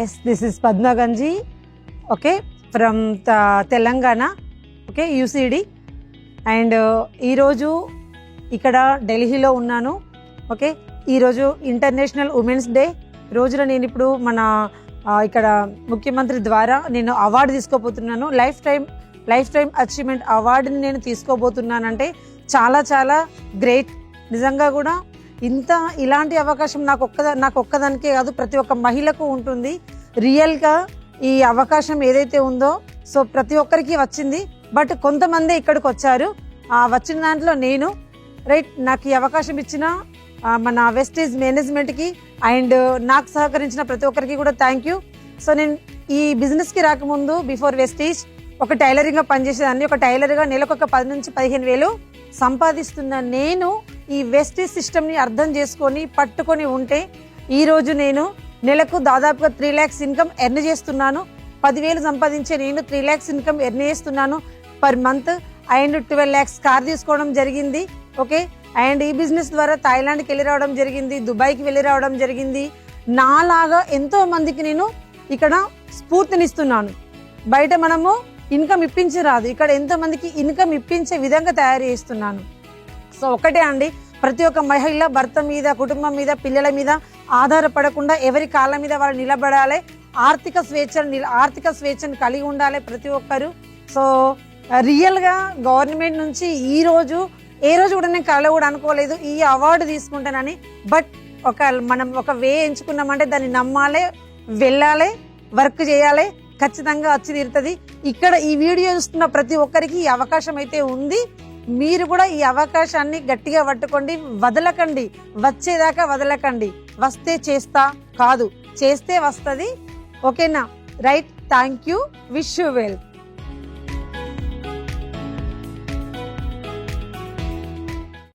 Yes, this is Padma Ganji, okay, from Telangana, okay, UCD. And ఈరోజు ఇక్కడ ఢిల్లీలో ఉన్నాను. ఓకే, ఈరోజు ఇంటర్నేషనల్ ఉమెన్స్ డే రోజున నేను ఇప్పుడు మన ఇక్కడ ముఖ్యమంత్రి ద్వారా నేను అవార్డు తీసుకోబోతున్నాను. లైఫ్ టైం అచీవ్మెంట్ అవార్డుని నేను తీసుకోబోతున్నానంటే చాలా చాలా గ్రేట్. నిజంగా కూడా ఇలాంటి అవకాశం నాకు ఒక్కదానికే కాదు, ప్రతి ఒక్క మహిళకు ఉంటుంది. రియల్గా ఈ అవకాశం ఏదైతే ఉందో సో ప్రతి ఒక్కరికి వచ్చింది. బట్ కొంతమంది ఇక్కడికి వచ్చారు. వచ్చిన దాంట్లో నేను నాకు ఈ అవకాశం ఇచ్చిన మన వెస్టీజ్ మేనేజ్మెంట్కి అండ్ నాకు సహకరించిన ప్రతి ఒక్కరికి కూడా థ్యాంక్ యూ. సో నేను ఈ బిజినెస్కి రాకముందు బిఫోర్ వెస్టీజ్ ఒక టైలరింగ్గా పనిచేసేదాన్ని. ఒక టైలర్గా నెలకు ఒక 10,000 నుంచి 15,000 సంపాదిస్తున్న నేను ఈ వెస్టీజ్ సిస్టమ్ని అర్థం చేసుకొని పట్టుకొని ఉంటే ఈరోజు నేను నెలకు దాదాపుగా 3 lakhs ఇన్కమ్ ఎర్న్ చేస్తున్నాను. 10,000 సంపాదించే నేను 3 lakhs ఇన్కమ్ ఎర్న్ చేస్తున్నాను per month. And 12 lakhs car తీసుకోవడం జరిగింది. ఓకే, అండ్ ఈ బిజినెస్ ద్వారా థాయిలాండ్కి వెళ్ళి రావడం జరిగింది, దుబాయ్కి వెళ్ళి రావడం జరిగింది. నాలాగా ఎంతో మందికి నేను ఇక్కడ స్ఫూర్తినిస్తున్నాను. బయట మనము ఇన్కమ్ ఇప్పించి రాదు, ఇక్కడ ఎంతో మందికి ఇన్కమ్ ఇప్పించే విధంగా తయారు చేస్తున్నాను. సో ఒకటే అండి, ప్రతి ఒక్క మహిళ భర్త మీద, కుటుంబం మీద, పిల్లల మీద ఆధారపడకుండా ఎవరి కాళ్ళ మీద వాళ్ళు నిలబడాలి. ఆర్థిక స్వేచ్ఛను కలిగి ఉండాలి ప్రతి ఒక్కరు. సో రియల్గా గవర్నమెంట్ నుంచి ఏ రోజు కూడా నేను కళ కూడా అనుకోలేదు ఈ అవార్డు తీసుకుంటానని. బట్ మనం ఒక వే ఎంచుకున్నామంటే దాన్ని నమ్మాలి, వెళ్ళాలి, వర్క్ చేయాలి, ఖచ్చితంగా వచ్చి తీరుతుంది. ఇక్కడ ఈ వీడియో చూస్తున్న ప్రతి ఒక్కరికి ఈ అవకాశం అయితే ఉంది. మీరు కూడా ఈ అవకాశాన్ని గట్టిగా పట్టుకోండి, వదలకండి, వచ్చేదాకా వదలకండి. వస్తే చేస్తా కాదు, చేస్తే వస్తుంది. ఓకేనా? Right, thank you, wish you well.